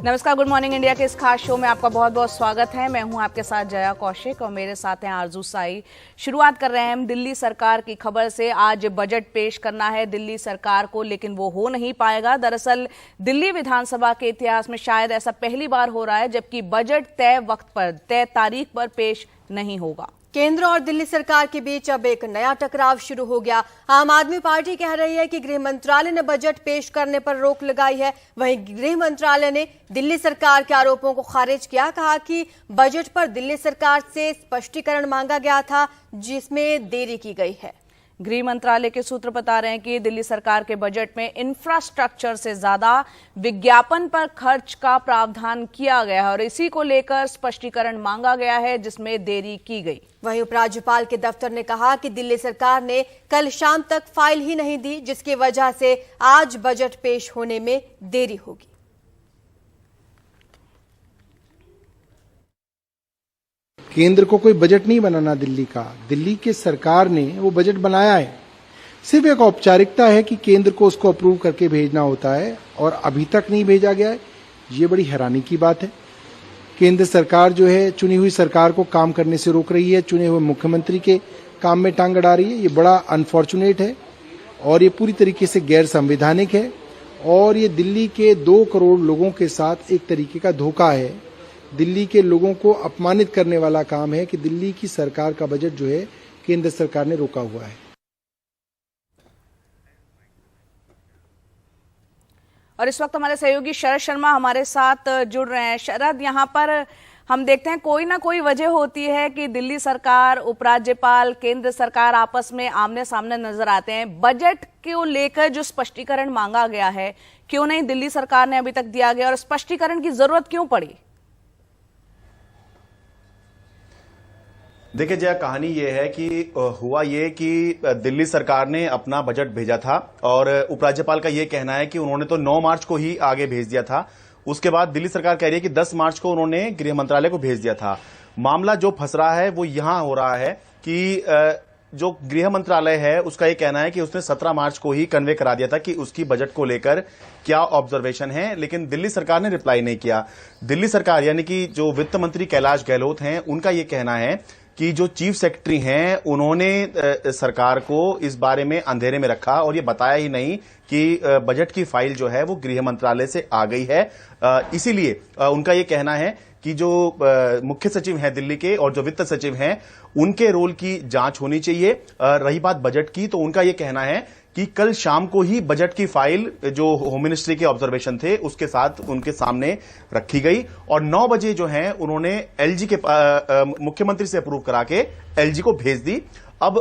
नमस्कार, good morning India के इस खास शो में आपका बहुत बहुत स्वागत है। मैं हूं आपके साथ जया कौशिक और मेरे साथ हैं आरजू साई। शुरुआत कर रहे हैं हम दिल्ली सरकार की खबर से। आज बजट पेश करना है दिल्ली सरकार को, लेकिन वो हो नहीं पाएगा। दरअसल दिल्ली विधानसभा के इतिहास में शायद ऐसा पहली बार हो रहा है जबकि बजट तय वक्त पर, तय तारीख पर पेश नहीं होगा। केंद्र और दिल्ली सरकार के बीच अब एक नया टकराव शुरू हो गया। आम आदमी पार्टी कह रही है कि गृह मंत्रालय ने बजट पेश करने पर रोक लगाई है। वहीं गृह मंत्रालय ने दिल्ली सरकार के आरोपों को खारिज किया। कहा कि बजट पर दिल्ली सरकार से स्पष्टीकरण मांगा गया था जिसमें देरी की गई है। गृह मंत्रालय के सूत्र बता रहे हैं कि दिल्ली सरकार के बजट में इंफ्रास्ट्रक्चर से ज्यादा विज्ञापन पर खर्च का प्रावधान किया गया है और इसी को लेकर स्पष्टीकरण मांगा गया है जिसमें देरी की गई। वहीं उपराज्यपाल के दफ्तर ने कहा कि दिल्ली सरकार ने कल शाम तक फाइल ही नहीं दी, जिसकी वजह से आज बजट पेश होने में देरी होगी। केंद्र को कोई बजट नहीं बनाना दिल्ली का, दिल्ली के सरकार ने वो बजट बनाया है। सिर्फ एक औपचारिकता है कि केंद्र को उसको अप्रूव करके भेजना होता है और अभी तक नहीं भेजा गया है। ये बड़ी हैरानी की बात है। केंद्र सरकार जो है चुनी हुई सरकार को काम करने से रोक रही है, चुने हुए मुख्यमंत्री के काम में टांग अड़ा रही है। ये बड़ा अनफॉर्चुनेट है और ये पूरी तरीके से गैर संवैधानिक है और ये दिल्ली के 2 करोड़ लोगों के साथ एक तरीके का धोखा है। दिल्ली के लोगों को अपमानित करने वाला काम है कि दिल्ली की सरकार का बजट जो है केंद्र सरकार ने रोका हुआ है। और इस वक्त हमारे सहयोगी शरद शर्मा हमारे साथ जुड़ रहे हैं। शरद, यहाँ पर हम देखते हैं कोई ना कोई वजह होती है कि दिल्ली सरकार, उपराज्यपाल, केंद्र सरकार आपस में आमने सामने नजर आते हैं। बजट को लेकर जो स्पष्टीकरण मांगा गया है, क्यों नहीं दिल्ली सरकार ने अभी तक दिया गया और स्पष्टीकरण की जरूरत क्यों पड़ी? देखिए जया, कहानी ये है कि हुआ ये कि दिल्ली सरकार ने अपना बजट भेजा था और उपराज्यपाल का ये कहना है कि उन्होंने तो 9 मार्च को ही आगे भेज दिया था। उसके बाद दिल्ली सरकार कह रही है कि 10 मार्च को उन्होंने गृह मंत्रालय को भेज दिया था। मामला जो फंस रहा है वो यहां हो रहा है कि जो गृह मंत्रालय है उसका ये कहना है कि उसने 17 मार्च को ही कन्वे करा दिया था कि उसकी बजट को लेकर क्या ऑब्जर्वेशन है, लेकिन दिल्ली सरकार ने रिप्लाई नहीं किया। दिल्ली सरकार यानी कि जो वित्त मंत्री कैलाश गहलोत हैं, उनका ये कहना है कि जो चीफ सेक्रेटरी हैं उन्होंने सरकार को इस बारे में अंधेरे में रखा और ये बताया ही नहीं कि बजट की फाइल जो है वो गृह मंत्रालय से आ गई है। इसीलिए उनका ये कहना है कि जो मुख्य सचिव हैं दिल्ली के और जो वित्त सचिव हैं उनके रोल की जांच होनी चाहिए। रही बात बजट की, तो उनका ये कहना है कि कल शाम को ही बजट की फाइल जो होम मिनिस्ट्री के ऑब्जर्वेशन थे उसके साथ उनके सामने रखी गई और 9 बजे जो है उन्होंने एलजी के मुख्यमंत्री से अप्रूव करा के एलजी को भेज दी। अब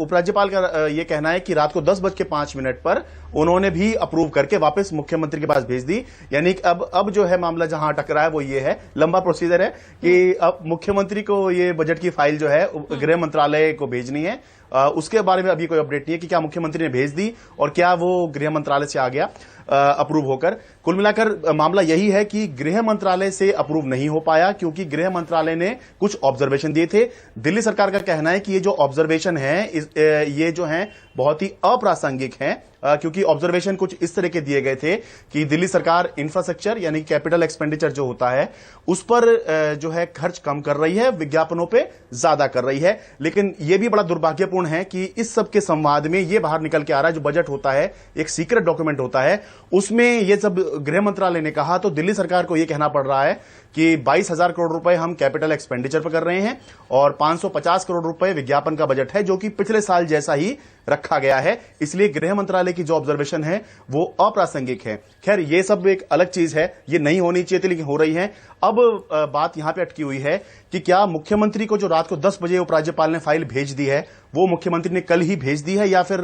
उपराज्यपाल का ये कहना है कि रात को 10:05 पर उन्होंने भी अप्रूव करके वापस मुख्यमंत्री के पास भेज दी। यानी कि अब जो है मामला जहां अटक रहा है वो ये है, लंबा प्रोसीजर है कि अब मुख्यमंत्री को ये बजट की फाइल जो है गृह मंत्रालय को भेजनी है। उसके बारे में अभी कोई अपडेट नहीं है कि क्या मुख्यमंत्री ने भेज दी और क्या वो गृह मंत्रालय से आ गया अप्रूव होकर। कुल मिलाकर मामला यही है कि गृह मंत्रालय से अप्रूव नहीं हो पाया क्योंकि गृह मंत्रालय ने कुछ ऑब्जर्वेशन दिए थे। दिल्ली सरकार का कहना है कि ये जो ऑब्जर्वेशन है ये जो है बहुत ही अप्रासंगिक हैं क्योंकि ऑब्जर्वेशन कुछ इस तरह के दिए गए थे कि दिल्ली सरकार इंफ्रास्ट्रक्चर यानी कैपिटल एक्सपेंडिचर जो होता है उस पर जो है खर्च कम कर रही है, विज्ञापनों पे ज्यादा कर रही है। लेकिन यह भी बड़ा दुर्भाग्यपूर्ण है कि इस सब के संवाद में यह बाहर निकल के आ रहा है, जो बजट होता है एक सीक्रेट डॉक्यूमेंट होता है, उसमें यह सब गृह मंत्रालय ने कहा तो दिल्ली सरकार को यह कहना पड़ रहा है कि 22,000 करोड़ रुपए हम कैपिटल एक्सपेंडिचर पर कर रहे हैं और 550 करोड़ रुपए विज्ञापन का बजट है जो कि पिछले साल जैसा ही रखा गया है। इसलिए गृह मंत्रालय की जो ऑब्जर्वेशन है वो अप्रासंगिक है। खैर ये सब एक अलग चीज है, ये नहीं होनी चाहिए थी लेकिन हो रही है। अब बात यहां पे अटकी हुई है कि क्या मुख्यमंत्री को जो रात को 10 बजे उपराज्यपाल ने फाइल भेज दी है वो मुख्यमंत्री ने कल ही भेज दी है या फिर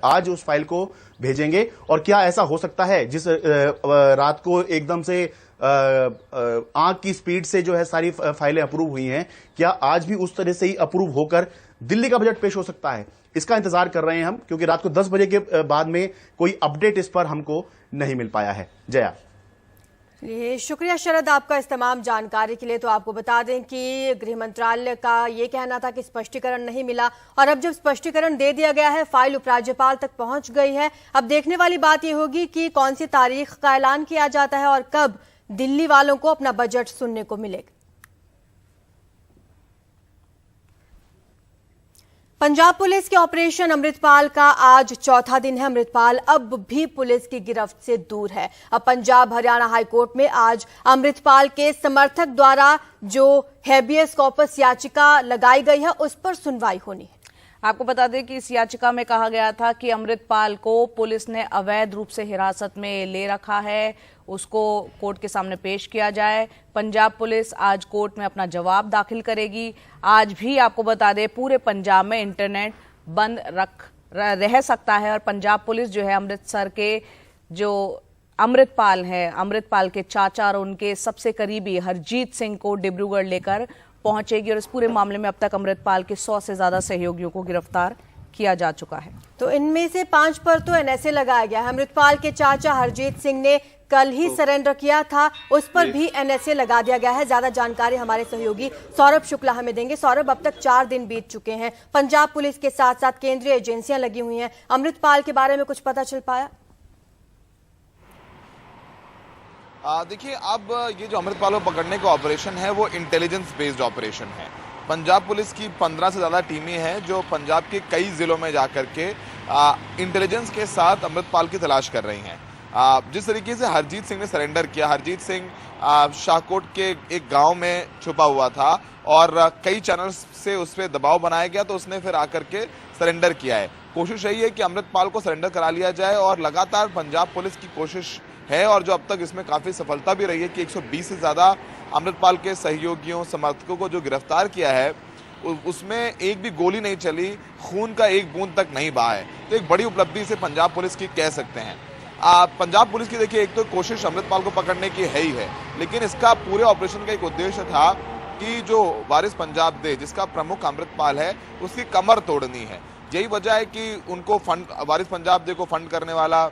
आज उस फाइल को भेजेंगे, और क्या ऐसा हो सकता है जिस रात को एकदम से आंख की स्पीड से जो है सारी फाइलें अप्रूव हुई हैं, क्या आज भी उस तरह से ही अप्रूव होकर दिल्ली का बजट पेश हो सकता है? इसका इंतजार कर रहे हैं हम क्योंकि रात को 10 बजे के बाद में कोई अपडेट इस पर हमको नहीं मिल पाया है। जया, शुक्रिया शरद आपका इस तमाम जानकारी के लिए। तो आपको बता दें कि गृह मंत्रालय का ये कहना था कि स्पष्टीकरण नहीं मिला और अब जब स्पष्टीकरण दे दिया गया है, फाइल उपराज्यपाल तक पहुंच गई है। अब देखने वाली बात ये होगी कि कौन सी तारीख का ऐलान किया जाता है और कब दिल्ली वालों को अपना बजट सुनने को मिलेगा। पंजाब पुलिस के ऑपरेशन अमृतपाल का आज चौथा दिन है। अमृतपाल अब भी पुलिस की गिरफ्त से दूर है। अब पंजाब हरियाणा हाईकोर्ट में आज अमृतपाल के समर्थक द्वारा जो हैबियस कॉर्पस याचिका लगाई गई है उस पर सुनवाई होनी है। आपको बता दें कि इस याचिका में कहा गया था कि अमृतपाल को पुलिस ने अवैध रूप से हिरासत में ले रखा है, उसको कोर्ट के सामने पेश किया जाए। पंजाब पुलिस आज कोर्ट में अपना जवाब दाखिल करेगी। आज भी आपको बता दें पूरे पंजाब में इंटरनेट बंद रह सकता है और पंजाब पुलिस जो है अमृतसर के जो अमृतपाल है, अमृतपाल के चाचा और उनके सबसे करीबी हरजीत सिंह को डिब्रूगढ़ लेकर पहुंचेगी और इस पूरे मामले में अब तक अमृतपाल के 100 से ज्यादा सहयोगियों को गिरफ्तार किया जा चुका है। तो इनमें से 5 पर तो एनएसए लगाया गया है। अमृतपाल के चाचा हरजीत सिंह ने कल ही सरेंडर किया था, उस पर भी एनएसए लगा दिया गया है। ज्यादा जानकारी हमारे सहयोगी सौरभ शुक्ला हमें देंगे। सौरभ, अब तक 4 दिन बीत चुके हैं, पंजाब पुलिस के साथ साथ केंद्रीय एजेंसियां लगी हुई हैं। अमृतपाल के बारे में कुछ पता चल पाया? देखिए, अब ये जो अमृतपाल को पकड़ने का ऑपरेशन है वो इंटेलिजेंस बेस्ड ऑपरेशन है। पंजाब पुलिस की 15 से ज़्यादा टीमें हैं जो पंजाब के कई ज़िलों में जाकर के इंटेलिजेंस के साथ अमृतपाल की तलाश कर रही हैं। जिस तरीके से हरजीत सिंह ने सरेंडर किया, हरजीत सिंह शाहकोट के एक गांव में छुपा हुआ था और कई चैनल्स से उस पर दबाव बनाया गया तो उसने फिर आकर के सरेंडर किया है। कोशिश यही है कि अमृतपाल को सरेंडर करा लिया जाए और लगातार पंजाब पुलिस की कोशिश है और जो अब तक इसमें काफी सफलता भी रही है कि 120 से ज्यादा अमृतपाल के सहयोगियों समर्थकों को जो गिरफ्तार किया है उसमें एक भी गोली नहीं चली, खून का एक बूंद तक नहीं बहा है। तो एक बड़ी उपलब्धि से पंजाब पुलिस की कह सकते हैं। पंजाब पुलिस की देखिए एक तो कोशिश अमृतपाल को पकड़ने की है ही है, लेकिन इसका पूरे ऑपरेशन का एक उद्देश्य था कि जो वारिस पंजाब दे जिसका प्रमुख अमृतपाल है उसकी कमर तोड़नी है। यही वजह है कि उनको फंड, वारिस पंजाब दे को फंड करने वाला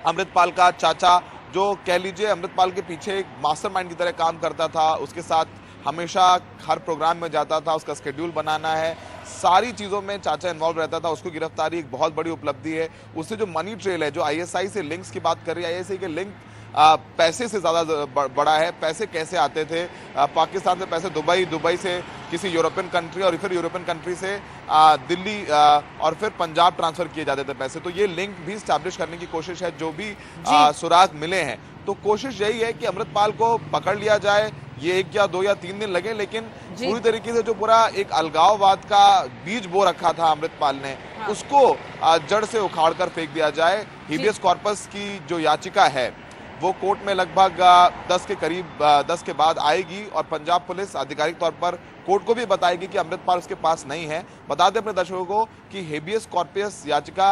अमृतपाल का चाचा जो कह लीजिए अमृतपाल के पीछे एक मास्टरमाइंड की तरह काम करता था, उसके साथ हमेशा हर प्रोग्राम में जाता था, उसका स्केड्यूल बनाना है, सारी चीज़ों में चाचा इन्वॉल्व रहता था। उसको गिरफ्तारी एक बहुत बड़ी उपलब्धि है। उससे जो मनी ट्रेल है, जो आईएसआई से लिंक्स की बात कर रही है, आईएसआई के लिंक पैसे से ज़्यादा बड़ा है। पैसे कैसे आते थे? पाकिस्तान से पैसे दुबई से किसी यूरोपियन कंट्री और फिर यूरोपियन कंट्री से दिल्ली और फिर पंजाब ट्रांसफर किए जाते थे पैसे। तो ये लिंक भी स्टैब्लिश करने की कोशिश है। जो भी सुराग मिले हैं तो कोशिश यही है कि अमृतपाल को पकड़ लिया जाए। ये 1 या 2 या 3 दिन लगे, लेकिन पूरी तरीके से जो पूरा एक अलगाववाद का बीज बो रखा था अमृतपाल ने, उसको जड़ से उखाड़ कर फेंक दिया जाए। हेबियस कॉर्पस की जो याचिका है वो कोर्ट में लगभग 10 के करीब 10 के बाद आएगी और पंजाब पुलिस आधिकारिक तौर पर कोर्ट को भी बताएगी कि अमृतपाल उसके पास नहीं है। बता दें अपने दर्शकों को कि हेबियस कॉर्पस याचिका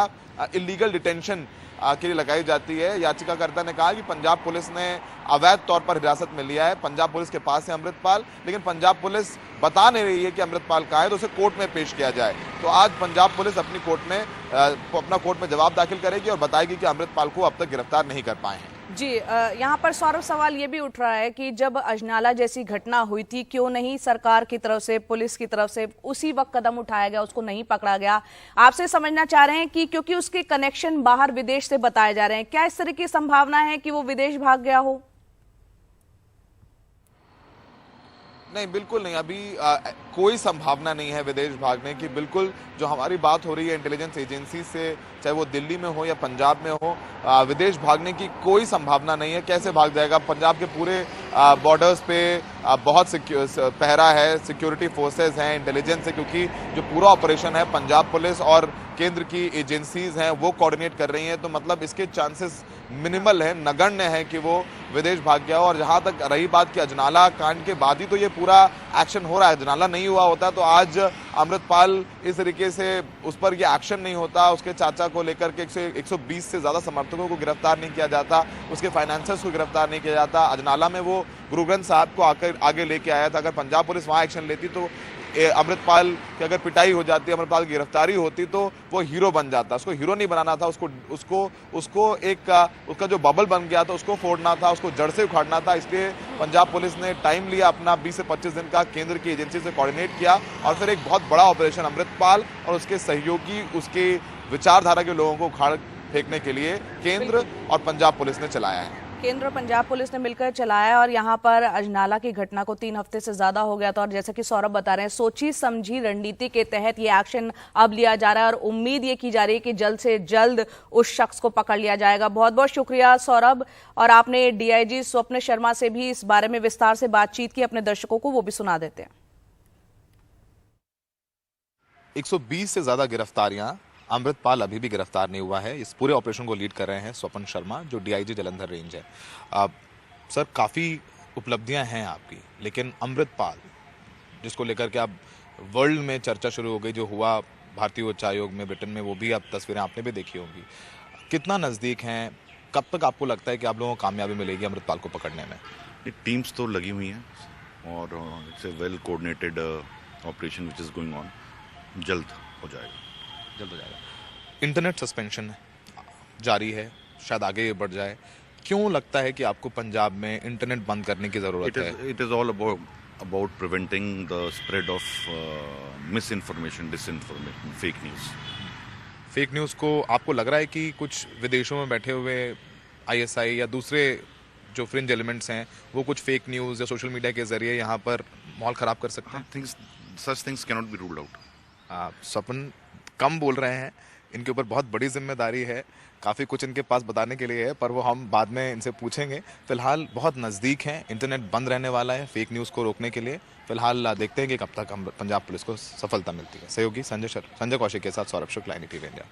इलीगल डिटेंशन के लिए लगाई जाती है। याचिकाकर्ता ने कहा कि पंजाब पुलिस ने अवैध तौर पर हिरासत में लिया है, पंजाब पुलिस के पास है अमृतपाल, लेकिन पंजाब पुलिस बता नहीं रही है कि अमृतपाल कहाँ है, तो उसे कोर्ट में पेश किया जाए। तो आज पंजाब पुलिस अपनी अपना कोर्ट में जवाब दाखिल करेगी और बताएगी कि अमृतपाल को अब तक गिरफ्तार नहीं कर पाए हैं। जी, यहाँ पर सौरभ सवाल ये भी उठ रहा है कि जब अजनाला जैसी घटना हुई थी, क्यों नहीं सरकार की तरफ से, पुलिस की तरफ से उसी वक्त कदम उठाया गया, उसको नहीं पकड़ा गया? आपसे समझना चाह रहे हैं कि क्योंकि उसके कनेक्शन बाहर विदेश से बताए जा रहे हैं, क्या इस तरह की संभावना है कि वो विदेश भाग गया हो? नहीं, बिल्कुल नहीं। अभी कोई संभावना नहीं है विदेश भागने की। बिल्कुल जो हमारी बात हो रही है इंटेलिजेंस एजेंसी से, चाहे वो दिल्ली में हो या पंजाब में हो, विदेश भागने की कोई संभावना नहीं है। कैसे भाग जाएगा? पंजाब के पूरे बॉर्डर्स पे बहुत पहरा है, सिक्योरिटी फोर्सेस हैं, इंटेलिजेंस है, क्योंकि जो पूरा ऑपरेशन है पंजाब पुलिस और केंद्र की एजेंसीज हैं वो कोऑर्डिनेट कर रही हैं। तो मतलब इसके चांसेस मिनिमल है, नगण्य है कि वो विदेश भाग गया हो। और जहां तक रही बात कि अजनाला कांड के बाद ही तो ये पूरा एक्शन हो रहा है, अजनाला नहीं हुआ होता तो आज अमृतपाल इस तरीके से उस पर ये एक्शन नहीं होता, उसके चाचा को लेकर के 120 से ज्यादा समर्थकों को गिरफ्तार नहीं किया जाता, उसके फाइनेंसर्स को गिरफ्तार नहीं किया जाता। अजनाला में वो गुरु ग्रंथ साहब को आगे लेके आया था। अगर पंजाब पुलिस वहां एक्शन लेती तो अमृतपाल की अगर पिटाई हो जाती, अमृतपाल की गिरफ्तारी होती तो वो हीरो बन जाता। उसको हीरो नहीं बनाना था, उसको एक उसका जो बबल बन गया था उसको फोड़ना था, उसको जड़ से उखाड़ना था। इसलिए पंजाब पुलिस ने टाइम लिया अपना 20 से 25 दिन का, केंद्र की एजेंसी से कोऑर्डिनेट किया और फिर एक बहुत बड़ा ऑपरेशन अमृतपाल और उसके सहयोगी, उसके विचारधारा के लोगों को उखाड़ फेंकने के लिए केंद्र और पंजाब पुलिस ने चलाया है। केंद्र और पंजाब पुलिस ने मिलकर चलाया और यहाँ पर अजनाला की घटना को 3 हफ्ते से ज्यादा हो गया था और जैसा कि सौरभ बता रहे हैं, सोची समझी रणनीति के तहत ये एक्शन अब लिया जा रहा है और उम्मीद ये की जा रही है कि जल्द से जल्द उस शख्स को पकड़ लिया जाएगा। बहुत बहुत शुक्रिया सौरभ। और आपने डीआईजी स्वप्न शर्मा से भी इस बारे में विस्तार से बातचीत की, अपने दर्शकों को वो भी सुना देते हैं। 120 से ज्यादा गिरफ्तारियां, अमृतपाल अभी भी गिरफ्तार नहीं हुआ है। इस पूरे ऑपरेशन को लीड कर रहे हैं स्वपन शर्मा, जो डीआईजी जलंधर रेंज है। सर, काफ़ी उपलब्धियां हैं आपकी, लेकिन अमृतपाल जिसको लेकर के आप वर्ल्ड में चर्चा शुरू हो गई, जो हुआ भारतीय उच्चायोग में ब्रिटेन में, वो भी आप तस्वीरें आपने भी देखी होंगी। कितना नज़दीक हैं, कब तक आपको लगता है कि आप लोगों को कामयाबी मिलेगी अमृतपाल को पकड़ने में? टीम्स तो लगी हुई हैं और it's a well coordinated operation which is going on. जल्द हो जाएगा। इंटरनेट सस्पेंशन जारी है, शायद आगे ये बढ़ जाए। क्यों लगता है कि आपको पंजाब में इंटरनेट बंद करने की जरूरत है? It is all about preventing the spread of miss information, disinformation, fake news को आपको लग रहा है कि कुछ विदेशों में बैठे हुए आईएसआई या दूसरे जो फ्रिंज एलिमेंट्स हैं, वो कुछ फेक न्यूज़ या सोशल मीडिया के जरिए यहाँ पर माहौल ख़राब कर सकते हैं? Such things can not be ruled out. Swapan कम बोल रहे हैं, इनके ऊपर बहुत बड़ी जिम्मेदारी है, काफ़ी कुछ इनके पास बताने के लिए है, पर वो हम बाद में इनसे पूछेंगे। फिलहाल बहुत नज़दीक हैं, इंटरनेट बंद रहने वाला है फेक न्यूज़ को रोकने के लिए। फिलहाल देखते हैं कि कब तक हम पंजाब पुलिस को सफलता मिलती है। सहयोगी संजय कौशिक के साथ सौरभ शुक्ला, NDTV इंडिया।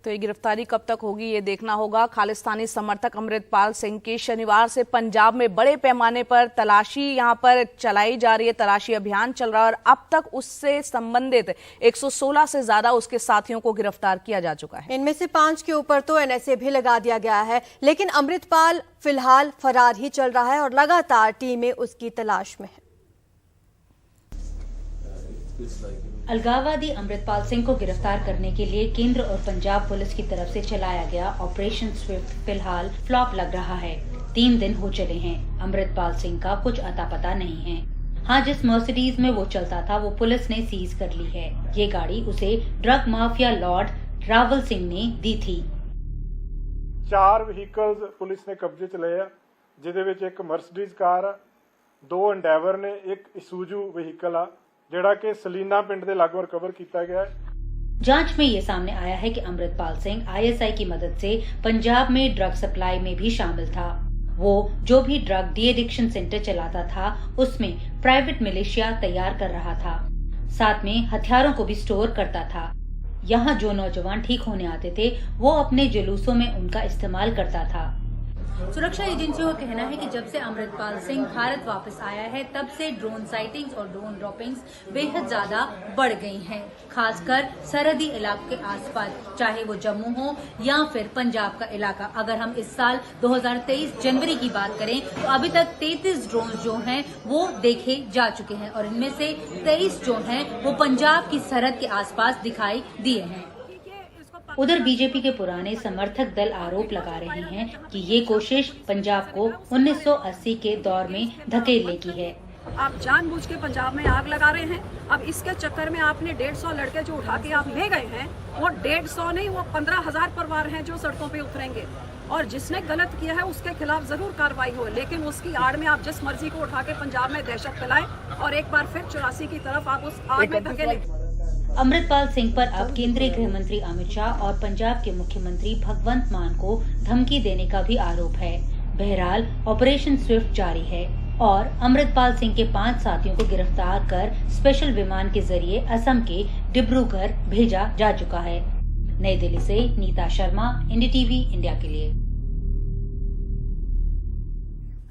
तो ये गिरफ्तारी कब तक होगी ये देखना होगा। खालिस्तानी समर्थक अमृतपाल सिंह की शनिवार से पंजाब में बड़े पैमाने पर तलाशी यहां पर चलाई जा रही है, तलाशी अभियान चल रहा है और अब तक उससे संबंधित 116 से ज्यादा उसके साथियों को गिरफ्तार किया जा चुका है। इनमें से 5 के ऊपर तो NSA भी लगा दिया गया है, लेकिन अमृतपाल फिलहाल फरार ही चल रहा है और लगातार टीमें उसकी तलाश में है। अलगाववादी अमृतपाल सिंह को गिरफ्तार करने के लिए केंद्र और पंजाब पुलिस की तरफ से चलाया गया ऑपरेशन स्विफ्ट फिलहाल फ्लॉप लग रहा है। 3 दिन हो चले हैं, अमृतपाल सिंह का कुछ अता पता नहीं है। हाँ, जिस मर्सिडीज में वो चलता था वो पुलिस ने सीज कर ली है। ये गाड़ी उसे drug mafia Lord Rawal Singh ने दी थी। 4 व्हीकल्स पुलिस ने कब्जे च लए, जिहदे विच एक मर्सिडीज कार, 2 एंडेवर ने, एक इसुजू व्हीकल आ ਜਿਹੜਾ कि सलीना पिंड ਦੇ ਲਾਗੋਂ रिकवर किया गया है। जांच में ये सामने आया है कि अमृतपाल सिंह ISI की मदद से पंजाब में ड्रग सप्लाई में भी शामिल था। वो जो भी ड्रग डी एडिक्शन सेंटर चलाता था उसमें प्राइवेट मिलिशिया तैयार कर रहा था, साथ में हथियारों को भी स्टोर करता था। यहाँ जो नौजवान ठीक होने आते थे वो अपने जुलूसों में उनका इस्तेमाल करता था। सुरक्षा एजेंसियों का कहना है कि जब से अमृतपाल सिंह भारत वापस आया है तब से ड्रोन साइटिंग्स और ड्रोन ड्रॉपिंग्स बेहद ज्यादा बढ़ गई हैं, खासकर सरहदी इलाके के आसपास, चाहे वो जम्मू हो या फिर पंजाब का इलाका। अगर हम इस साल 2023 जनवरी की बात करें तो अभी तक 33 ड्रोन जो हैं वो देखे जा चुके हैं और इनमें से 23 जो हैं वो पंजाब की सरहद के आसपास दिखाई दिए हैं। उधर बीजेपी के पुराने समर्थक दल आरोप लगा रहे हैं कि ये कोशिश पंजाब को 1980 के दौर में धकेलने की है। आप जानबूझ के पंजाब में आग लगा रहे हैं। अब इसके चक्कर में आपने 150 लड़के जो उठा के आप ले गए हैं, वो 150 नहीं, वो 15,000 परिवार हैं जो सड़कों पे उतरेंगे और जिसने गलत किया है उसके खिलाफ जरूर कार्रवाई हो, लेकिन उसकी आड़ में आप जिस मर्जी को उठा के पंजाब में दहशत फैलाएं और एक बार फिर 84 की तरफ आप उस आग में धकेलें। अमृतपाल सिंह पर अब केंद्रीय गृह मंत्री अमित शाह और पंजाब के मुख्यमंत्री भगवंत मान को धमकी देने का भी आरोप है। बहरहाल ऑपरेशन स्विफ्ट जारी है और अमृतपाल सिंह के 5 साथियों को गिरफ्तार कर स्पेशल विमान के जरिए असम के डिब्रूगढ़ भेजा जा चुका है। नई दिल्ली से नीता शर्मा, NDTV इंडिया के लिए।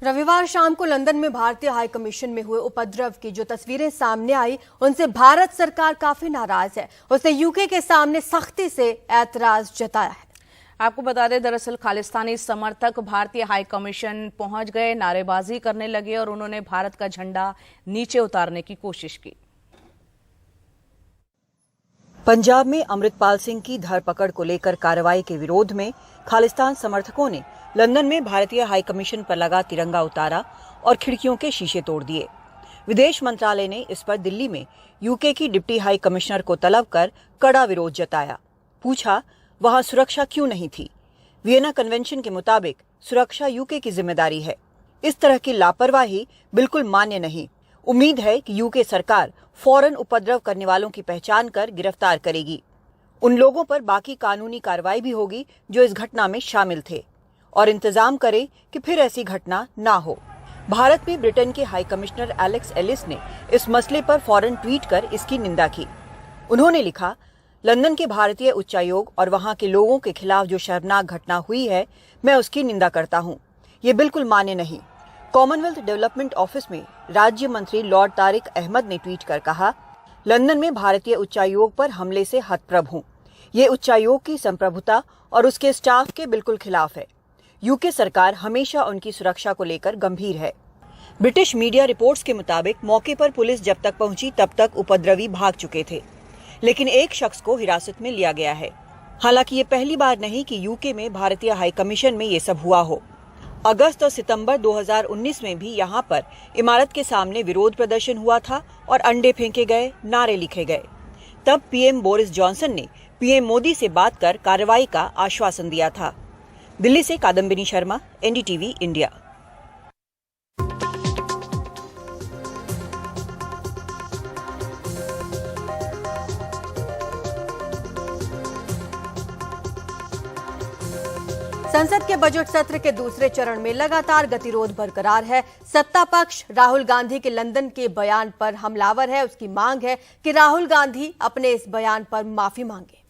रविवार शाम को लंदन में भारतीय हाई कमीशन में हुए उपद्रव की जो तस्वीरें सामने आई उनसे भारत सरकार काफी नाराज है। उसने यूके के सामने सख्ती से ऐतराज जताया है। आपको बता दें, दरअसल खालिस्तानी समर्थक भारतीय हाई कमीशन पहुंच गए, नारेबाजी करने लगे और उन्होंने भारत का झंडा नीचे उतारने की कोशिश की। पंजाब में अमृतपाल सिंह की धरपकड़ को लेकर कार्रवाई के विरोध में खालिस्तान समर्थकों ने लंदन में भारतीय हाई कमीशन पर लगा तिरंगा उतारा और खिड़कियों के शीशे तोड़ दिए। विदेश मंत्रालय ने इस पर दिल्ली में यूके की डिप्टी हाई कमिश्नर को तलब कर कड़ा विरोध जताया। पूछा वहां सुरक्षा क्यों नहीं थी। वियना कन्वेंशन के मुताबिक सुरक्षा यूके की जिम्मेदारी है। इस तरह की लापरवाही बिल्कुल मान्य नहीं। उम्मीद है कि यूके सरकार फौरन उपद्रव करने वालों की पहचान कर गिरफ्तार करेगी। उन लोगों पर बाकी कानूनी कार्रवाई भी होगी जो इस घटना में शामिल थे, और इंतजाम करें कि फिर ऐसी घटना ना हो। भारत में ब्रिटेन के हाई कमिश्नर एलेक्स एलिस ने इस मसले पर फौरन ट्वीट कर इसकी निंदा की। उन्होंने लिखा, लंदन के भारतीय उच्चायोग और वहां के लोगों के खिलाफ जो शर्मनाक घटना हुई है, मैं उसकी निंदा करता हूं। ये बिल्कुल मान्य नहीं। कॉमनवेल्थ डेवलपमेंट ऑफिस में राज्य मंत्री लॉर्ड तारिक अहमद ने ट्वीट कर कहा, लंदन में भारतीय उच्चायोग पर हमले से हतप्रभ हूं। ये उच्चायोग की संप्रभुता और उसके स्टाफ के बिल्कुल खिलाफ है। यूके सरकार हमेशा उनकी सुरक्षा को लेकर गंभीर है। ब्रिटिश मीडिया रिपोर्ट्स के मुताबिक मौके पर पुलिस जब तक पहुंची तब तक उपद्रवी भाग चुके थे, लेकिन एक शख्स को हिरासत में लिया गया है। हालांकि ये पहली बार नहीं कि यूके में भारतीय हाई कमीशन में ये सब हुआ हो। अगस्त और सितंबर 2019 में भी यहाँ पर इमारत के सामने विरोध प्रदर्शन हुआ था और अंडे फेंके गए, नारे लिखे गए। तब पीएम बोरिस जॉनसन ने पीएम मोदी से बात कर कार्रवाई का आश्वासन दिया था। दिल्ली से कादम्बिनी शर्मा, एनडीटीवी इंडिया। संसद के बजट सत्र के दूसरे चरण में लगातार गतिरोध बरकरार है। सत्ता पक्ष राहुल गांधी के लंदन के बयान पर हमलावर है। उसकी मांग है कि राहुल गांधी अपने इस बयान पर माफी मांगे।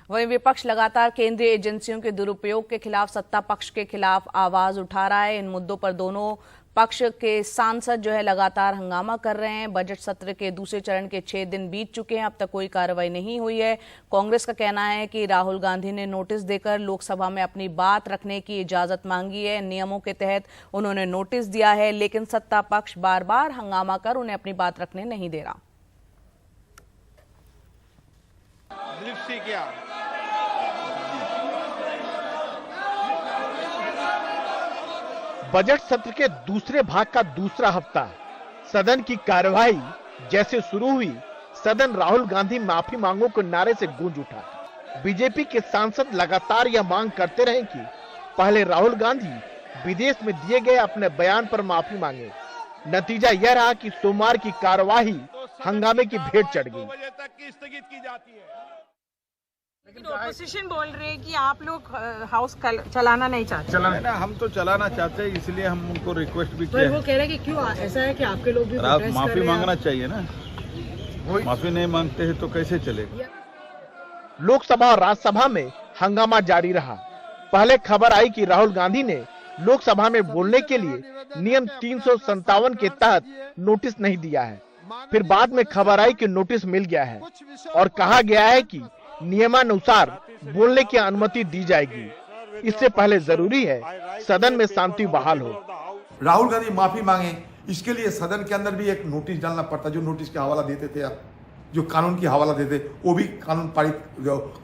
वहीं विपक्ष लगातार केंद्रीय एजेंसियों के दुरुपयोग के खिलाफ सत्ता पक्ष के खिलाफ आवाज उठा रहा है। इन मुद्दों पर दोनों पक्ष के सांसद जो है लगातार हंगामा कर रहे हैं। बजट सत्र के दूसरे चरण के 6 दिन बीत चुके हैं, अब तक कोई कार्रवाई नहीं हुई है। कांग्रेस का कहना है कि राहुल गांधी ने नोटिस देकर लोकसभा में अपनी बात रखने की इजाजत मांगी है। नियमों के तहत उन्होंने नोटिस दिया है, लेकिन सत्ता पक्ष बार बार हंगामा कर उन्हें अपनी बात रखने नहीं दे रहा। बजट सत्र के दूसरे भाग का दूसरा हफ्ता, सदन की कार्यवाही जैसे शुरू हुई, सदन राहुल गांधी माफी मांगो के नारे से गूंज उठा। बीजेपी के सांसद लगातार यह मांग करते रहे कि पहले राहुल गांधी विदेश में दिए गए अपने बयान पर माफी मांगे। नतीजा यह रहा कि सोमवार की कार्यवाही हंगामे की भेंट चढ़ गई। लेकिन ऑपोजिशन बोल रहे हैं कि आप लोग हाउस चलाना नहीं चाहते। चलाना हम तो चलाना चाहते हैं, इसलिए हम उनको रिक्वेस्ट भी किया। वो कह रहे हैं कि क्यों ऐसा है कि आपके लोग भी आप माफी मांगना चाहिए ना, माफी नहीं मांगते हैं तो कैसे चलेगा। लोकसभा और राज्यसभा में हंगामा जारी रहा। पहले खबर आई कि राहुल गांधी ने लोकसभा में बोलने के लिए नियम 357 के तहत नोटिस नहीं दिया है। फिर बाद में खबर आई कि नोटिस मिल गया है और कहा गया है कि नियमानुसार बोलने की अनुमति दी जाएगी। इससे पहले जरूरी है सदन में शांति बहाल हो। राहुल गांधी माफी मांगे, इसके लिए सदन के अंदर भी एक नोटिस डालना पड़ता। जो नोटिस का हवाला देते थे आप, जो कानून की हवाला देते, वो भी कानून पारित,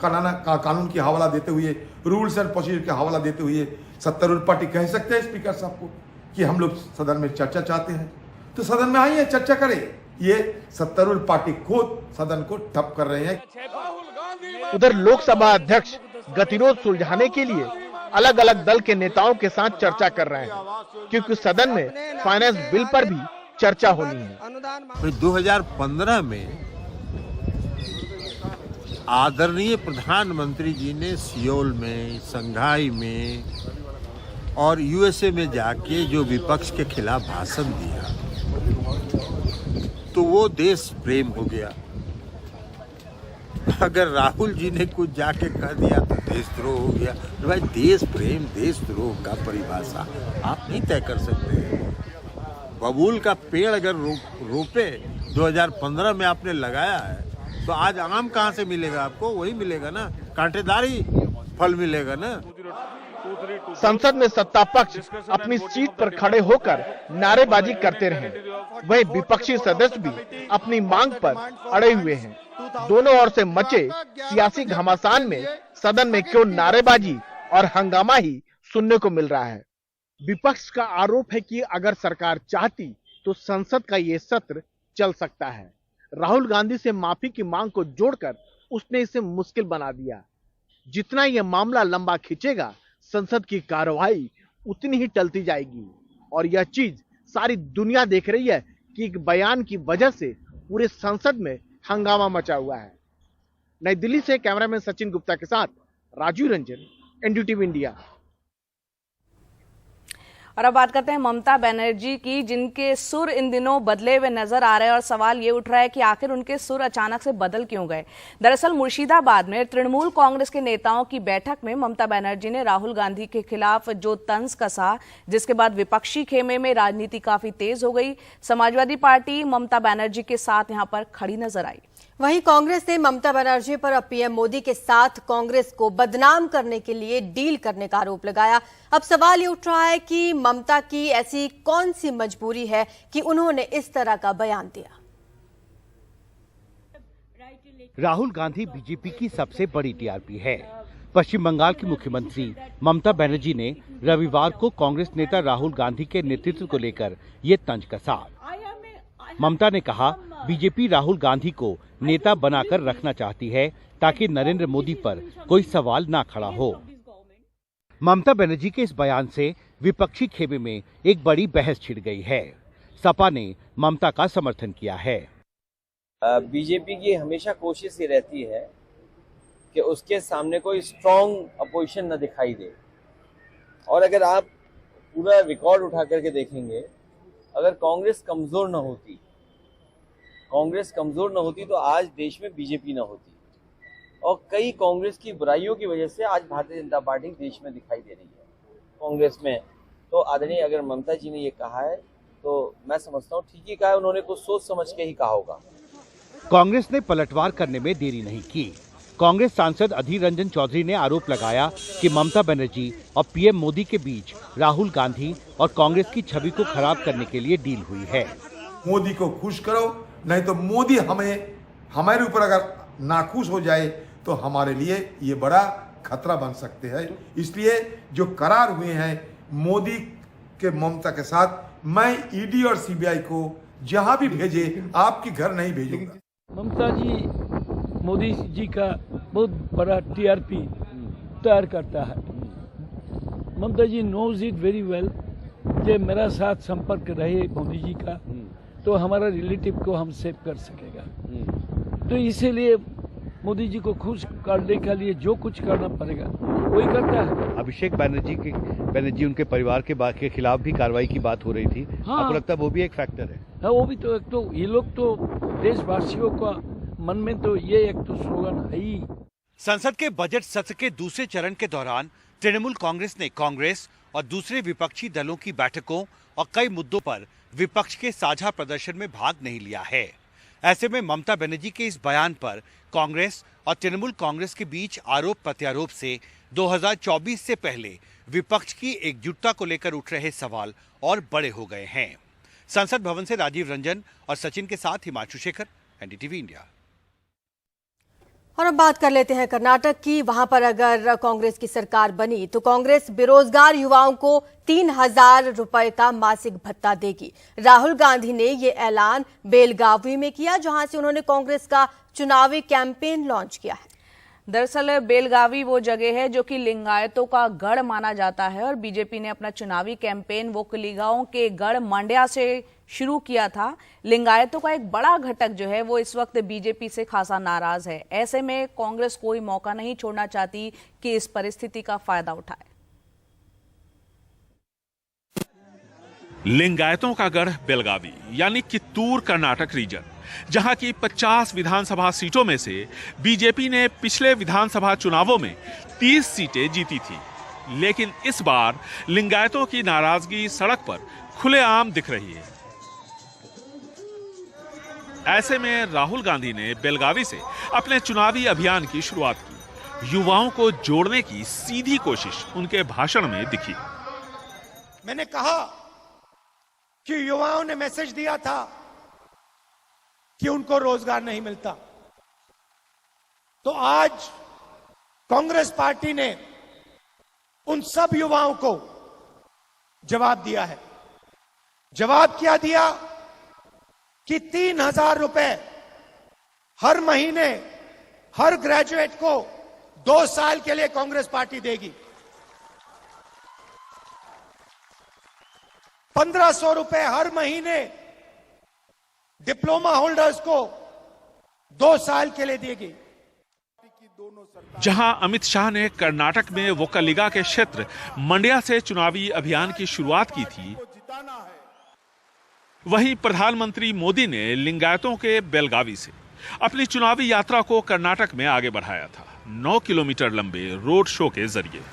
कानून की हवाला देते हुए, रूल्स एंड प्रोसीजर का हवाला देते हुए सत्तारूढ़ पार्टी कह सकते हैं स्पीकर साहब को कि हम लोग सदन में चर्चा चाहते हैं, तो सदन में आइए चर्चा करें। ये सत्तारूढ़ पार्टी खुद सदन को ठप कर रहे हैं। उधर लोकसभा अध्यक्ष गतिरोध सुलझाने के लिए अलग अलग दल के नेताओं के साथ चर्चा कर रहे हैं, क्योंकि सदन में फाइनेंस बिल पर भी चर्चा होनी है। 2015 में आदरणीय प्रधानमंत्री जी ने सियोल में, संघाई में और यूएसए में जाके जो विपक्ष के खिलाफ भाषण दिया, तो वो देश प्रेम हो गया। अगर राहुल जी ने कुछ जाके कह दिया तो देशद्रोह हो गया। तो भाई देश प्रेम देशद्रोह का परिभाषा आप नहीं तय कर सकते। बबूल का पेड़ अगर रोपे 2015 में आपने लगाया है, तो आज आम कहाँ से मिलेगा आपको? वही मिलेगा ना, कांटेदार ही फल मिलेगा ना। संसद में सत्ता पक्ष अपनी सीट पर खड़े होकर नारेबाजी करते रहे, वहीं विपक्षी सदस्य भी अपनी मांग पर अड़े हुए हैं। दोनों ओर से मचे सियासी घमासान में सदन में क्यों नारेबाजी और हंगामा ही सुनने को मिल रहा है। विपक्ष का आरोप है कि अगर सरकार चाहती तो संसद का ये सत्र चल सकता है। राहुल गांधी से माफी की मांग को जोड़कर उसने इसे मुश्किल बना दिया। जितना यह मामला लंबा खींचेगा, संसद की कार्रवाई उतनी ही टलती जाएगी। और यह चीज सारी दुनिया देख रही है कि एक बयान की वजह से पूरे संसद में हंगामा मचा हुआ है। नई दिल्ली से कैमरामैन सचिन गुप्ता के साथ राजीव रंजन, एनडीटीवी इंडिया। और अब बात करते हैं ममता बनर्जी की, जिनके सुर इन दिनों बदले हुए नजर आ रहे हैं और सवाल ये उठ रहा है कि आखिर उनके सुर अचानक से बदल क्यों गए। दरअसल मुर्शिदाबाद में तृणमूल कांग्रेस के नेताओं की बैठक में ममता बनर्जी ने राहुल गांधी के खिलाफ जो तंज कसा, जिसके बाद विपक्षी खेमे में राजनीति काफी तेज हो गई। समाजवादी पार्टी ममता बनर्जी के साथ यहां पर खड़ी नजर आई। वहीं कांग्रेस ने ममता बनर्जी पर अब पीएम मोदी के साथ कांग्रेस को बदनाम करने के लिए डील करने का आरोप लगाया। अब सवाल ये उठ रहा है कि ममता की ऐसी कौन सी मजबूरी है कि उन्होंने इस तरह का बयान दिया। राहुल गांधी बीजेपी की सबसे बड़ी टीआरपी है। पश्चिम बंगाल की मुख्यमंत्री ममता बनर्जी ने रविवार को कांग्रेस नेता राहुल गांधी के नेतृत्व को लेकर ये तंज कसा। ममता ने कहा, बीजेपी राहुल गांधी को नेता बनाकर रखना चाहती है ताकि नरेंद्र मोदी पर कोई सवाल ना खड़ा हो। ममता बनर्जी के इस बयान से विपक्षी खेमे में एक बड़ी बहस छिड़ गई है। सपा ने ममता का समर्थन किया है। बीजेपी की हमेशा कोशिश ये रहती है कि उसके सामने कोई स्ट्रॉन्ग अपोजिशन न दिखाई दे। और अगर आप पूरा रिकॉर्ड उठा करके देखेंगे, अगर कांग्रेस कमजोर न होती तो आज देश में बीजेपी न होती। और कई कांग्रेस की बुराइयों की वजह से आज भारतीय जनता पार्टी देश में दिखाई दे रही है कांग्रेस में। तो आदरणीय अगर ममता जी ने ये कहा है तो मैं समझता हूँ ठीक ही कहा है, उन्होंने कुछ सोच समझ के ही कहा होगा। कांग्रेस ने पलटवार करने में देरी नहीं की। कांग्रेस सांसद अधीर रंजन चौधरी ने आरोप लगाया कि ममता बनर्जी और पीएम मोदी के बीच राहुल गांधी और कांग्रेस की छवि को खराब करने के लिए डील हुई है। मोदी को खुश करो, नहीं तो मोदी हमारे ऊपर अगर नाखुश हो जाए तो हमारे लिए ये बड़ा खतरा बन सकते हैं। इसलिए जो करार हुए हैं मोदी के ममता के साथ, मैं ईडी और सीबीआई को जहां भी भेजे आपके घर नहीं भेजूंगा। ममता जी मोदी जी का बहुत बड़ा टीआरपी तैयार करता है। ममता जी नोज इट वेरी वेल। जे मेरा साथ संपर्क रहे मोदी जी का तो हमारा रिलेटिव को हम सेव कर सकेगा। तो इसीलिए मोदी जी को खुश करने के लिए जो कुछ करना पड़ेगा वही करता है। अभिषेक बनर्जी उनके परिवार के खिलाफ भी कार्रवाई की बात हो रही थी। हाँ, आपको लगता है वो भी एक फैक्टर है? हाँ, वो भी तो एक तो ये लोग तो देशवासियों का मन में तो ये एक तो स्लोगन है ही। संसद के बजट सत्र के दूसरे चरण के दौरान तृणमूल कांग्रेस ने कांग्रेस और दूसरे विपक्षी दलों की बैठकों और कई मुद्दों पर विपक्ष के साझा प्रदर्शन में भाग नहीं लिया है। ऐसे में ममता बनर्जी के इस बयान पर कांग्रेस और तृणमूल कांग्रेस के बीच आरोप प्रत्यारोप से 2024 से पहले विपक्ष की एकजुटता को लेकर उठ रहे सवाल और बड़े हो गए हैं। संसद भवन से राजीव रंजन और सचिन के साथ हिमांशु शेखर, एनडीटीवी इंडिया। और अब बात कर लेते हैं कर्नाटक की। वहां पर अगर कांग्रेस की सरकार बनी तो कांग्रेस बेरोजगार युवाओं को 3000 रुपए का मासिक भत्ता देगी। राहुल गांधी ने ये ऐलान बेलगावी में किया, जहां से उन्होंने कांग्रेस का चुनावी कैंपेन लॉन्च किया है। दरअसल बेलगावी वो जगह है जो कि लिंगायतों का गढ़ माना जाता है और बीजेपी ने अपना चुनावी कैंपेन वोकलिगाओं के गढ़ मंड्या से शुरू किया था। लिंगायतों का एक बड़ा घटक जो है वो इस वक्त बीजेपी से खासा नाराज है। ऐसे में कांग्रेस कोई मौका नहीं छोड़ना चाहती कि इस परिस्थिति का फायदा उठाए। लिंगायतों का गढ़ बेलगावी यानी कित्तूर कर्नाटक रीजन, जहां की 50 विधानसभा सीटों में से बीजेपी ने पिछले विधानसभा चुनावों में 30 सीटें जीती थी। लेकिन इस बार लिंगायतों की नाराजगी सड़क पर खुलेआम दिख रही है। ऐसे में राहुल गांधी ने बेलगावी से अपने चुनावी अभियान की शुरुआत की। युवाओं को जोड़ने की सीधी कोशिश उनके भाषण में दिखी। मैंने कहा कि युवाओं ने मैसेज दिया था कि उनको रोजगार नहीं मिलता, तो आज कांग्रेस पार्टी ने उन सब युवाओं को जवाब दिया है। जवाब क्या दिया कि 3000 रुपए हर महीने हर ग्रेजुएट को 2 साल के लिए कांग्रेस पार्टी देगी। 1500 रुपए हर महीने डिप्लोमा होल्डर्स को 2 साल के लिए देगी। जहां अमित शाह ने कर्नाटक में वोक्कलिगा के क्षेत्र मंड्या से चुनावी अभियान की शुरुआत की थी, वहीं प्रधानमंत्री मोदी ने लिंगायतों के बेलगावी से अपनी चुनावी यात्रा को कर्नाटक में आगे बढ़ाया था, 9 किलोमीटर लंबे रोड शो के जरिए।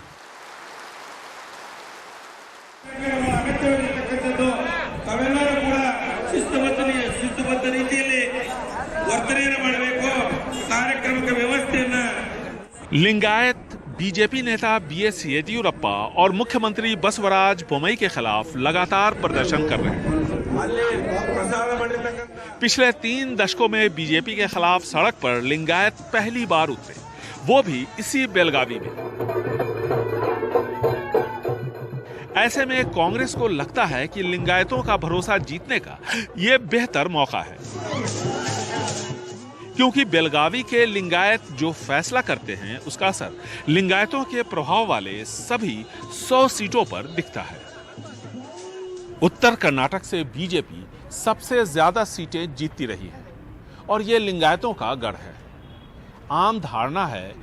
लिंगायत बीजेपी नेता बीएस येदियुरप्पा और मुख्यमंत्री बसवराज बोम्मई के खिलाफ लगातार प्रदर्शन कर रहे हैं। पिछले 3 दशकों में बीजेपी के खिलाफ सड़क पर लिंगायत पहली बार उतरे, वो भी इसी बेलगावी में। ऐसे में कांग्रेस को लगता है कि लिंगायतों का भरोसा जीतने का ये बेहतर मौका है, क्योंकि बेलगावी के लिंगायत जो फैसला करते हैं उसका असर लिंगायतों के प्रभाव वाले सभी 100 सीटों पर दिखता है। उत्तर कर्नाटक से बीजेपी सबसे ज्यादा सीटें जीतती रही है और ये लिंगायतों का गढ़ है। आम धारणा है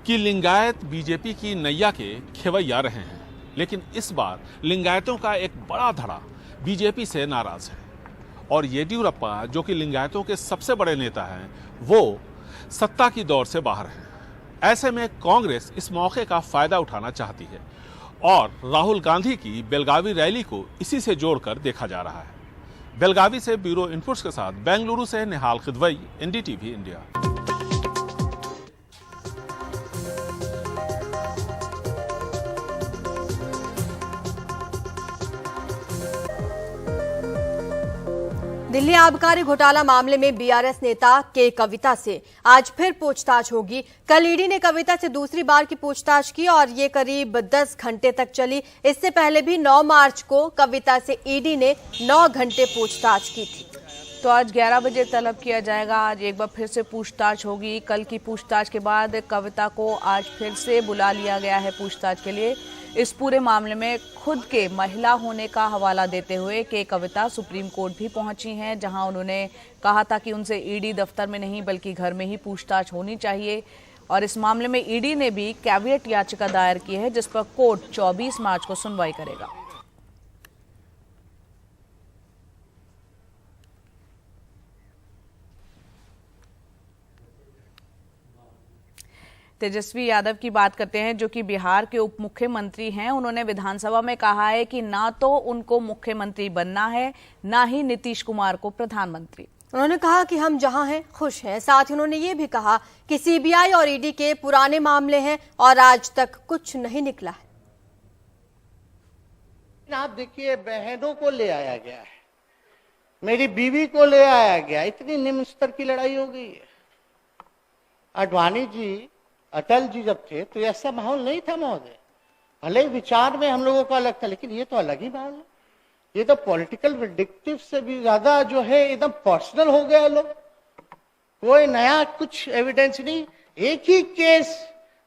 कि लिंगायत बीजेपी की नैया के खेवैया रहे हैं, लेकिन इस बार लिंगायतों का एक बड़ा धड़ा बीजेपी से नाराज है और येदियुरप्पा, जो कि लिंगायतों के सबसे बड़े नेता हैं, वो सत्ता की दौड़ से बाहर हैं। ऐसे में कांग्रेस इस मौके का फायदा उठाना चाहती है और राहुल गांधी की बेलगावी रैली को इसी से जोड़कर देखा जा रहा है। बेलगावी से ब्यूरो इनपुट्स के साथ बेंगलुरु से निहाल खिदवई, एनडीटीवी इंडिया। दिल्ली आबकारी घोटाला मामले में बीआरएस नेता के कविता से आज फिर पूछताछ होगी। कल ईडी ने कविता से दूसरी बार की पूछताछ की और ये करीब 10 घंटे तक चली। इससे पहले भी 9 मार्च को कविता से ईडी ने 9 घंटे पूछताछ की थी। तो आज 11 बजे तलब किया जाएगा। आज एक बार फिर से पूछताछ होगी। कल की पूछताछ के बाद कविता को आज फिर से बुला लिया गया है पूछताछ के लिए। इस पूरे मामले में खुद के महिला होने का हवाला देते हुए के कविता सुप्रीम कोर्ट भी पहुंची हैं, जहां उन्होंने कहा था कि उनसे ईडी दफ्तर में नहीं बल्कि घर में ही पूछताछ होनी चाहिए। और इस मामले में ईडी ने भी कैविएट याचिका दायर की है, जिस पर कोर्ट 24 मार्च को सुनवाई करेगा। तेजस्वी यादव की बात करते हैं, जो कि बिहार के उप मुख्यमंत्री हैं। उन्होंने विधानसभा में कहा है कि ना तो उनको मुख्यमंत्री बनना है, ना ही नीतीश कुमार को प्रधानमंत्री। उन्होंने कहा कि हम जहां हैं खुश हैं। साथ ही उन्होंने ये भी कहा कि सीबीआई और ईडी के पुराने मामले हैं और आज तक कुछ नहीं निकला है। आप देखिए, बहनों को ले आया गया है, मेरी बीवी को ले आया गया, इतनी निम्न स्तर की लड़ाई हो गई है। आडवाणी जी, अटल जी जब थे तो ऐसा माहौल नहीं था महोदय। भले विचार में हम लोगों का अलग था, लेकिन ये तो अलग ही माहौल है। ये तो पॉलिटिकल विंडिक्टिव से भी ज्यादा जो है एकदम पर्सनल हो गया लोग। कोई नया कुछ एविडेंस नहीं। एक ही केस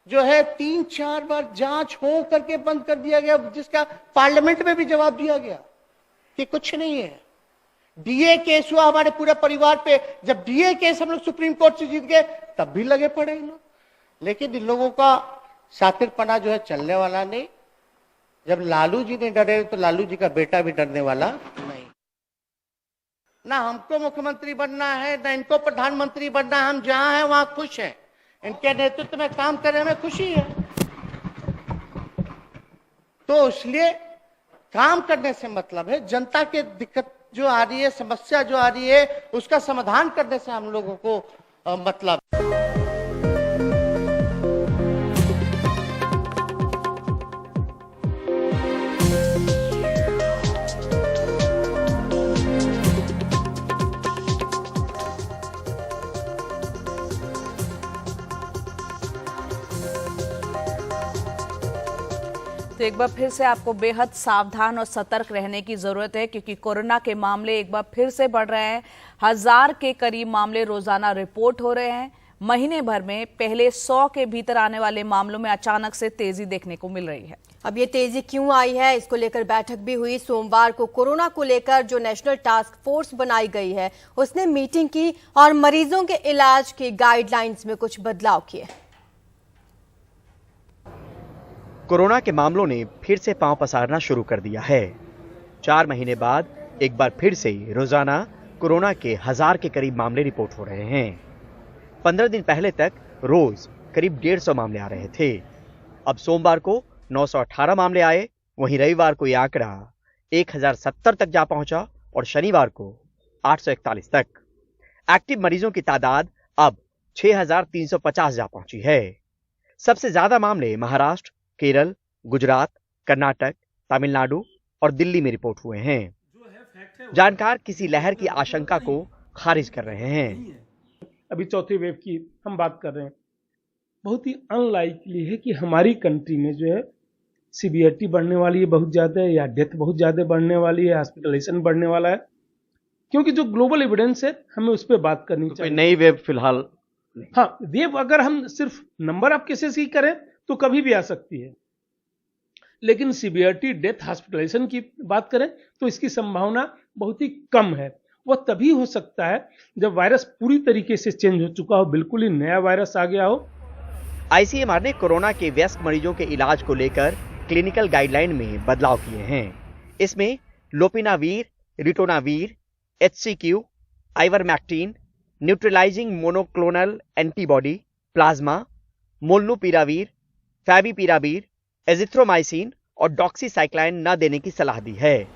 जो है 3-4 बार जांच हो करके बंद कर दिया गया, जिसका पार्लियामेंट में भी जवाब दिया गया कि कुछ नहीं है। डीए केस हुआ हमारे पूरे परिवार पे, जब डीए केस हम लोग सुप्रीम कोर्ट से जीत गए तब भी लगे पड़े इन लोग। लेकिन इन लोगों का शातिरपना जो है चलने वाला नहीं। जब लालू जी ने डरे तो लालू जी का बेटा भी डरने वाला नहीं। ना हमको मुख्यमंत्री बनना है, ना इनको प्रधानमंत्री बनना है। हम जहां हैं वहां खुश हैं। इनके नेतृत्व में काम करने में खुशी है। तो इसलिए काम करने से मतलब है जनता के दिक्कत जो आ रही है, समस्या जो आ रही है, उसका समाधान करने से हम लोगों को मतलब। तो एक बार फिर से आपको बेहद सावधान और सतर्क रहने की जरूरत है, क्योंकि कोरोना के मामले एक बार फिर से बढ़ रहे हैं। 1000 के करीब मामले रोजाना रिपोर्ट हो रहे हैं। महीने भर में पहले 100 के भीतर आने वाले मामलों में अचानक से तेजी देखने को मिल रही है। अब ये तेजी क्यों आई है, इसको लेकर बैठक भी हुई। सोमवार को कोरोना को लेकर जो नेशनल टास्क फोर्स बनाई गई है उसने मीटिंग की और मरीजों के इलाज की गाइडलाइंस में कुछ बदलाव किए। कोरोना के मामलों ने फिर से पांव पसारना शुरू कर दिया है। 4 महीने बाद एक बार फिर से रोजाना कोरोना के 1000 के करीब मामले रिपोर्ट हो रहे हैं। 15 दिन पहले तक रोज करीब 150 मामले आ रहे थे। अब सोमवार को 918 मामले आए, वहीं रविवार को यह आंकड़ा 1070 तक जा पहुंचा और शनिवार को 841 तक। एक्टिव मरीजों की तादाद अब 6350 जा पहुंची है। सबसे ज्यादा मामले महाराष्ट्र, केरल, गुजरात, कर्नाटक, तमिलनाडु और दिल्ली में रिपोर्ट हुए हैं। जानकार किसी लहर की आशंका को खारिज कर रहे हैं। अभी चौथे वेव की हम बात कर रहे हैं, बहुत ही अनलाइकली है कि हमारी कंट्री में जो है सीवियरिटी बढ़ने वाली है बहुत ज्यादा है, या डेथ बहुत ज्यादा बढ़ने वाली है, हॉस्पिटलाइजेशन बढ़ने वाला है, क्योंकि जो ग्लोबल एविडेंस है हमें उस पर बात करनी चाहिए। नई वेव फिलहाल, हाँ, वेव अगर हम सिर्फ नंबर ऑफ केसेस की करें तो कभी भी आ सकती है, लेकिन सीवियरिटी, डेथ, हॉस्पिटलाइजेशन की बात करें तो इसकी संभावना बहुत ही कम है। वह तभी हो सकता है जब वायरस पूरी तरीके से चेंज हो चुका हो, बिल्कुल ही नया वायरस आ गया हो। आईसीएमआर ने कोरोना के वयस्क मरीजों के इलाज को लेकर क्लिनिकल गाइडलाइन में बदलाव किए हैं। इसमें lopinavir, ritonavir, HCQ, ivermectin, neutralising monoclonal antibody, plasma, molnupiravir, favipiravir, azithromycin और डॉक्सीसाइक्लाइन न देने की सलाह दी है।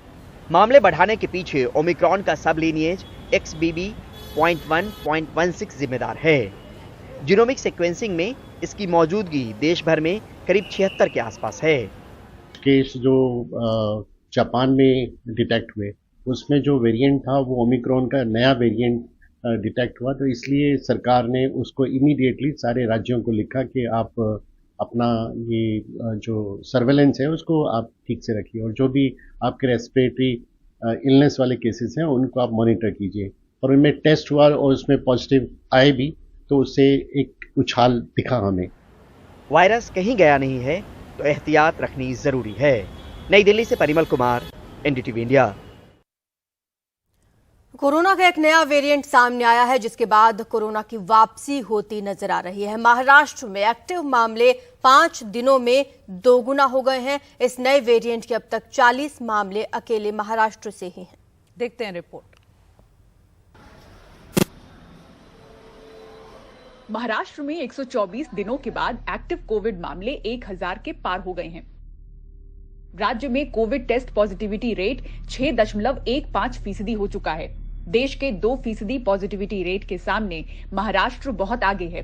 मामले बढ़ाने के पीछे ओमिक्रॉन का सब लीनिएज XBB.1.16 जिम्मेदार है। जीनोमिक सीक्वेंसिंग में इसकी मौजूदगी देश भर में करीब 76 के आसपास है। केस जो जापान में डिटेक्ट हुए उसमें जो वेरिएंट था वो ओमिक्रॉन का नया वेरिएंट डिटेक्ट हुआ, तो इसलिए सरकार ने उसको इमीडिएटली सारे राज्यों को लिखा कि आप अपना ये जो सर्वेलेंस है उसको आप ठीक से रखिए और जो भी आपके रेस्पिरेटरी इलनेस वाले केसेस हैं उनको आप मॉनिटर कीजिए। और उनमें टेस्ट हुआ और उसमें पॉजिटिव आए भी, तो उससे एक उछाल दिखा हमें। वायरस कहीं गया नहीं है तो एहतियात रखनी जरूरी है। नई दिल्ली से Parimal Kumar, NDTV India. Corona का एक नया वेरिएंट सामने आया है जिसके बाद कोरोना की वापसी होती नजर आ रही है। महाराष्ट्र में एक्टिव मामले 5 दिनों में दोगुना हो गए हैं। इस नए वेरिएंट के अब तक 40 मामले अकेले महाराष्ट्र से ही हैं। देखते हैं रिपोर्ट। महाराष्ट्र में 124 दिनों के बाद एक्टिव कोविड मामले 1000 के पार हो गए हैं। राज्य में कोविड टेस्ट पॉजिटिविटी रेट 6.15% हो चुका है। देश के 2% पॉजिटिविटी रेट के सामने महाराष्ट्र बहुत आगे है।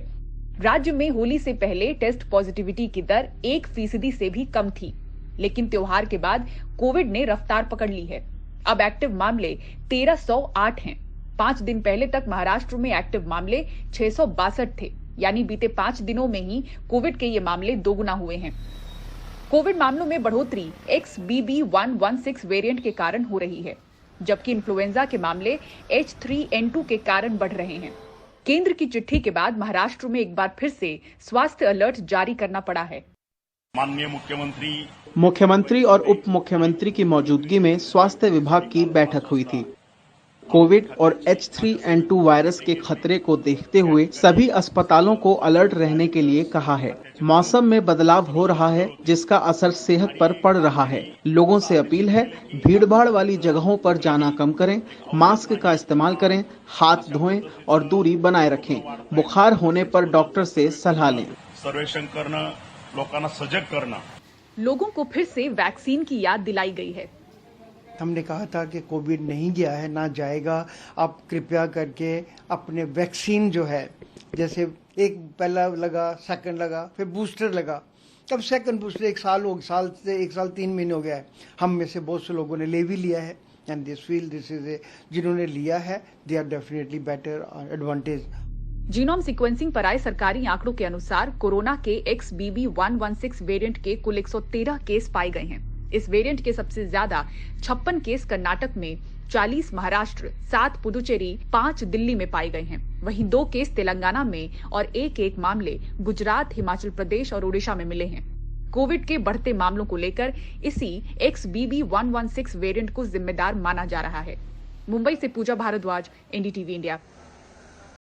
राज्य में होली से पहले टेस्ट पॉजिटिविटी की दर 1% से भी कम थी, लेकिन त्योहार के बाद कोविड ने रफ्तार पकड़ ली है। अब एक्टिव मामले 1308 हैं। 5 दिन पहले तक महाराष्ट्र में एक्टिव मामले 662 थे, यानी बीते 5 दिनों में ही कोविड के ये मामले दोगुना हुए हैं। कोविड मामलों में बढ़ोतरी XBB.1.16 वेरिएंट के कारण हो रही है, जबकि इन्फ्लुएंजा के मामले H3N2 के कारण बढ़ रहे हैं। केंद्र की चिट्ठी के बाद महाराष्ट्र में एक बार फिर से स्वास्थ्य अलर्ट जारी करना पड़ा है। माननीय मुख्यमंत्री और उप मुख्यमंत्री की मौजूदगी में स्वास्थ्य विभाग की बैठक हुई थी। कोविड और H3N2 वायरस के खतरे को देखते हुए सभी अस्पतालों को अलर्ट रहने के लिए कहा है। मौसम में बदलाव हो रहा है जिसका असर सेहत पर पड़ रहा है। लोगों से अपील है, भीड़भाड़ वाली जगहों पर जाना कम करें, मास्क का इस्तेमाल करें, हाथ धोएं और दूरी बनाए रखें। बुखार होने पर डॉक्टर से सलाह लें। सर्वेक्षण करना, लोगों सजग करना। लोगों को फिर से वैक्सीन की याद दिलाई गई है। हमने कहा था कि कोविड नहीं गया है, ना जाएगा। आप कृपया करके अपने वैक्सीन जो है, जैसे एक पहला लगा, सेकंड लगा, फिर बूस्टर लगा, तब सेकंड बूस्टर 1 साल 3 महीने हो गया है। हम में से बहुत से लोगों ने ले भी लिया है and this feel this is a, जिन्होंने लिया है they are definitely better advantage. Genome sequencing पर आए सरकारी आंकड़ों के अनुसार कोरोना के XBB.1.16 वेरिएंट के कुल 113 केस पाए गए हैं। इस वेरिएंट के सबसे ज्यादा 56 केस कर्नाटक में 40 महाराष्ट्र, 7 पुदुचेरी, 5 दिल्ली में पाए गए हैं। वहीं 2 केस तेलंगाना में और एक मामले गुजरात, हिमाचल प्रदेश और ओडिशा में मिले हैं। कोविड के बढ़ते मामलों को लेकर इसी XBB.1.16 वेरिएंट को जिम्मेदार माना जा रहा है। मुंबई से पूजा भारद्वाज, NDTV इंडिया।